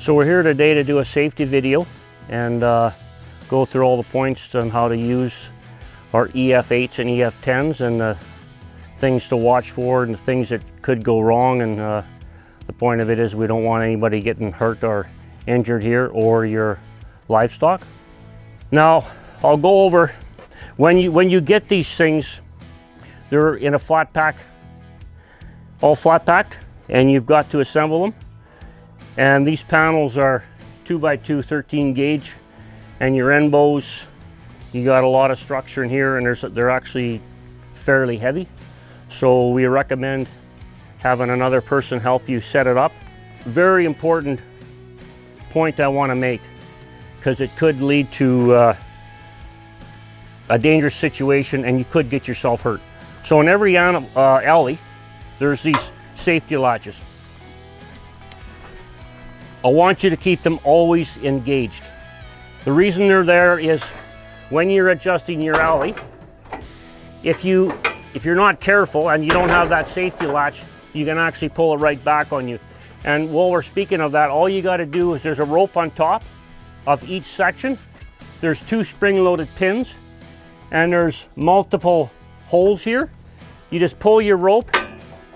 So we're here today to do a safety video and go through all the points on how to use our EF8s and EF10s and the things to watch for and the things that could go wrong. And the point of it is we don't want anybody getting hurt or injured here or your livestock. Now I'll go over when you get these things, they're in a flat pack, all flat packed, and you've got to assemble them. And these panels are 2x2 13 gauge, and your end bows, you got a lot of structure in here, and they're actually fairly heavy. So we recommend having another person help you set it up. Very important point I want to make, because it could lead to a dangerous situation and you could get yourself hurt. So in every alley, there's these safety latches. I want you to keep them always engaged. The reason they're there is when you're adjusting your alley, if you're not careful and you don't have that safety latch, you can actually pull it right back on you. And while we're speaking of that, all you got to do is there's a rope on top of each section. There's 2 spring-loaded pins and there's multiple holes here. You just pull your rope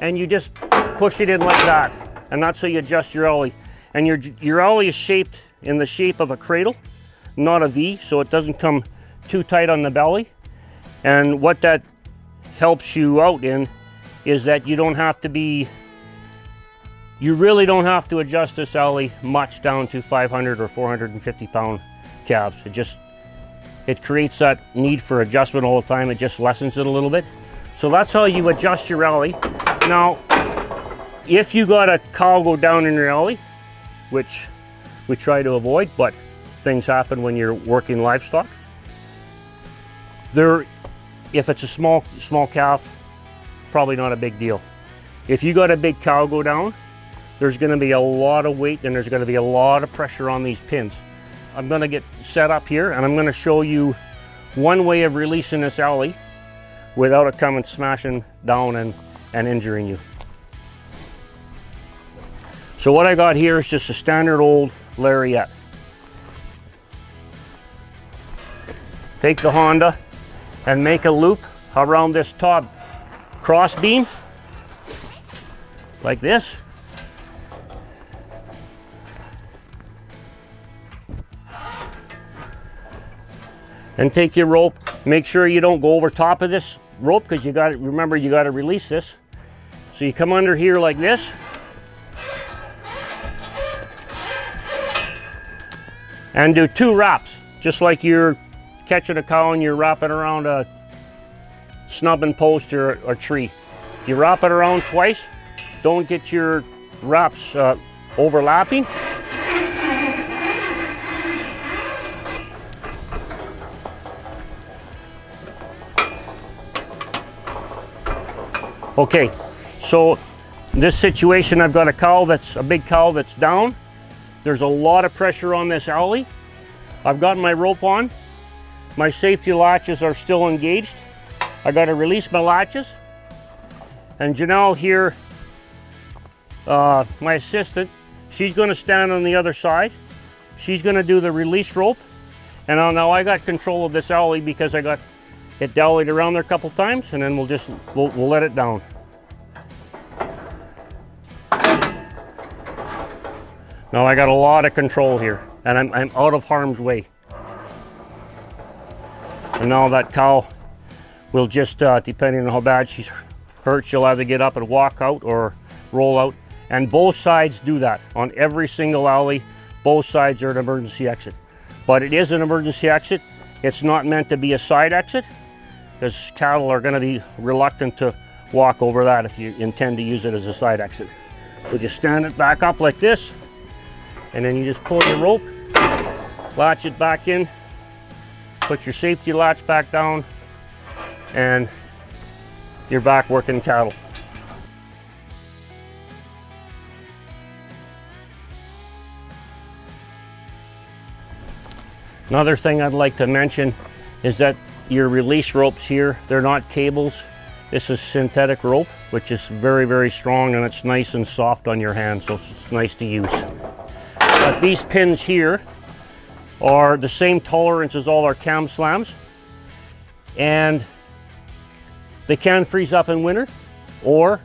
and you just push it in like that, and that's how you adjust your alley. And your alley is shaped in the shape of a cradle, not a V, so it doesn't come too tight on the belly. And what that helps you out in is that you really don't have to adjust this alley much down to 500 or 450 pound calves. It creates that need for adjustment all the time. It just lessens it a little bit. So that's how you adjust your alley. Now, if you got a cow go down in your alley, which we try to avoid, but things happen when you're working livestock. If it's a small calf, probably not a big deal. If you got a big cow go down, there's going to be a lot of weight and there's going to be a lot of pressure on these pins. I'm going to get set up here and I'm going to show you one way of releasing this alley without it coming smashing down and injuring you. So what I got here is just a standard old lariat. Take the Honda and make a loop around this top cross beam like this. And take your rope. Make sure you don't go over top of this rope, because remember you got to release this. So you come under here like this. And do 2 wraps, just like you're catching a cow and you're wrapping around a snubbing post or a tree. You wrap it around twice. Don't get your wraps overlapping. Okay, so in this situation I've got a big cow that's down. There's a lot of pressure on this alley. I've got my rope on. My safety latches are still engaged. I got to release my latches. And Janelle here, my assistant, she's going to stand on the other side. She's going to do the release rope. And now I got control of this alley because I got it dollied around there a couple times, and then we'll let it down. Now I got a lot of control here, and I'm out of harm's way. And now that cow will just, depending on how bad she's hurt, she'll either get up and walk out or roll out. And both sides do that. On every single alley, both sides are an emergency exit. But it is an emergency exit. It's not meant to be a side exit, because cattle are going to be reluctant to walk over that if you intend to use it as a side exit. So just stand it back up like this, and then you just pull your rope, latch it back in, put your safety latch back down, and you're back working cattle. Another thing I'd like to mention is that your release ropes here, they're not cables. This is synthetic rope, which is very, very strong, and it's nice and soft on your hand, so it's nice to use. these pins here are the same tolerance as all our cam slams, and they can freeze up in winter, or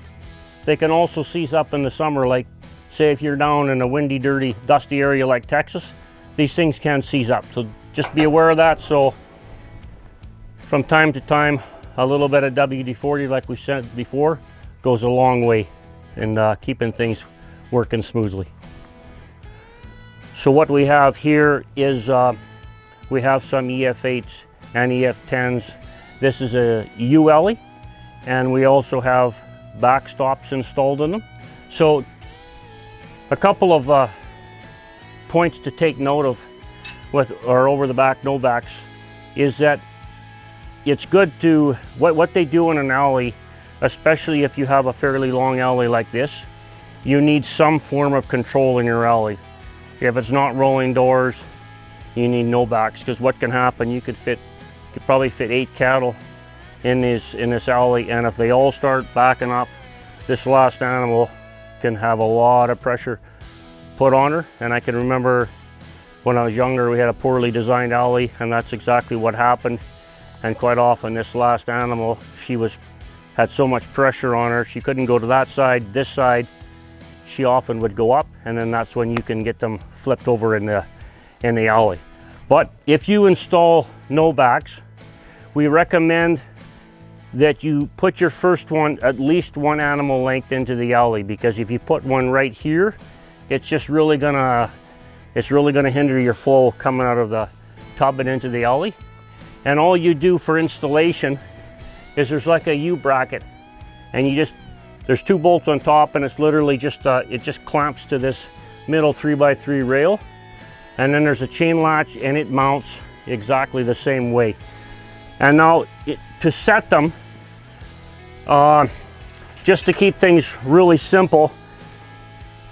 they can also seize up in the summer. Like say if you're down in a windy, dirty, dusty area like Texas, these things can seize up. So just be aware of that. So from time to time, a little bit of WD-40, like we said before, goes a long way in keeping things working smoothly. So what we have here is we have some EF8s and EF10s. This is a U-alley, and we also have backstops installed in them. So a couple of points to take note of with our over the back no backs is that it's good to, what they do in an alley, especially if you have a fairly long alley like this, you need some form of control in your alley. If it's not rolling doors, you need no backs, because what can happen, you could probably fit 8 cattle in this alley, and if they all start backing up, this last animal can have a lot of pressure put on her. And I can remember when I was younger, we had a poorly designed alley, and that's exactly what happened. And quite often this last animal, had so much pressure on her, she couldn't go to that side. This side, she often would go up, and then that's when you can get them flipped over in the alley. But if you install no backs, we recommend that you put your first one at least 1 animal length into the alley, because if you put one right here, it's really gonna hinder your flow coming out of the tub and into the alley. And all you do for installation is there's like a U bracket, and there's 2 bolts on top, and it's literally just it just clamps to this middle 3x3 rail, and then there's a chain latch, and it mounts exactly the same way. And now to set them, just to keep things really simple,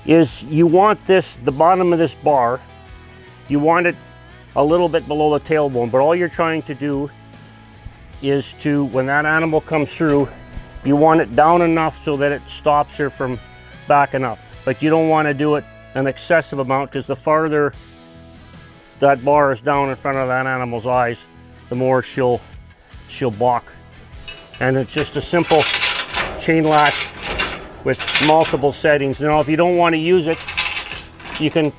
is you want the bottom of this bar, you want it a little bit below the tailbone, but all you're trying to do is when that animal comes through, you want it down enough so that it stops her from backing up. But you don't want to do it an excessive amount, because the farther that bar is down in front of that animal's eyes, the more she'll balk. And it's just a simple chain latch with multiple settings. Now if you don't want to use it, you can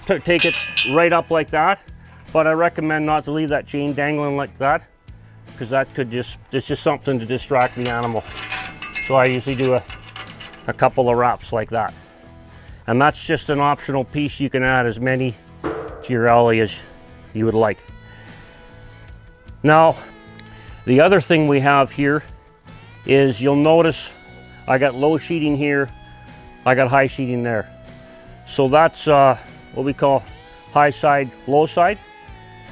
take it right up like that, but I recommend not to leave that chain dangling like that, because that it's just something to distract the animal. So I usually do a couple of wraps like that. And that's just an optional piece. You can add as many to your alley as you would like. Now, the other thing we have here is, you'll notice I got low sheeting here, I got high sheeting there. So that's what we call high side, low side.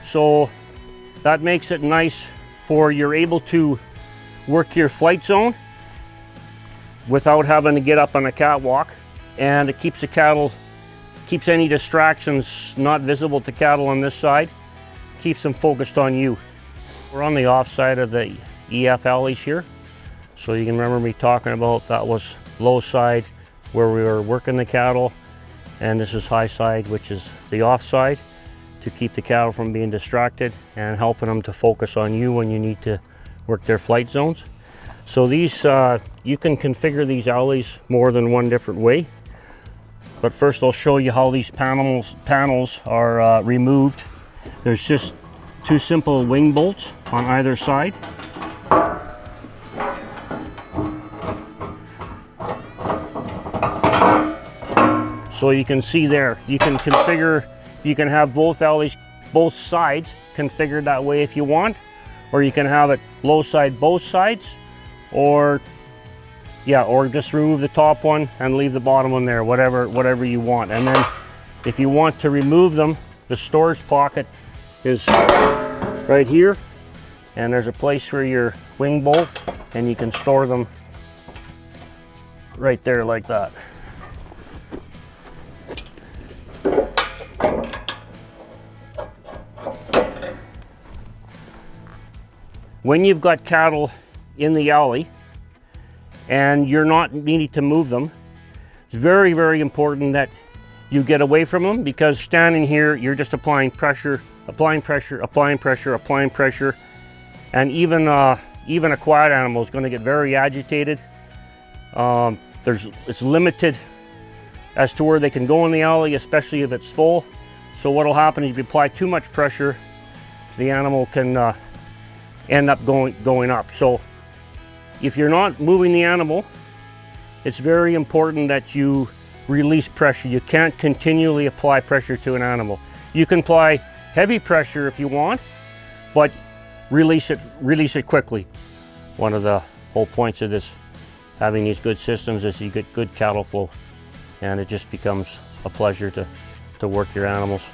So that makes it nice for you're able to work your flight zone without having to get up on a catwalk, and it keeps the cattle, keeps any distractions not visible to cattle on this side, keeps them focused on you. We're on the off side of the EF alleys here. So you can remember me talking about that was low side where we were working the cattle, and this is high side, which is the off side, to keep the cattle from being distracted and helping them to focus on you when you need to work their flight zones. So these, you can configure these alleys more than one different way. But first I'll show you how these panels are removed. There's just 2 simple wing bolts on either side. So you can see there, you can configure, you can have both alleys, both sides configured that way if you want, or you can have it low side both sides, or just remove the top one and leave the bottom one there, whatever you want. And then if you want to remove them, the storage pocket is right here, and there's a place for your wing bolt, and you can store them right there like that. When you've got cattle in the alley and you're not needing to move them, it's very, very important that you get away from them, because standing here, you're just applying pressure, applying pressure, applying pressure, applying pressure. And even a quiet animal is going to get very agitated. It's limited as to where they can go in the alley, especially if it's full. So what will happen is if you apply too much pressure, the animal can end up going up. So if you're not moving the animal, it's very important that you release pressure. You can't continually apply pressure to an animal. You can apply heavy pressure if you want, but release it quickly. One of the whole points of this, having these good systems, is you get good cattle flow, and it just becomes a pleasure to work your animals.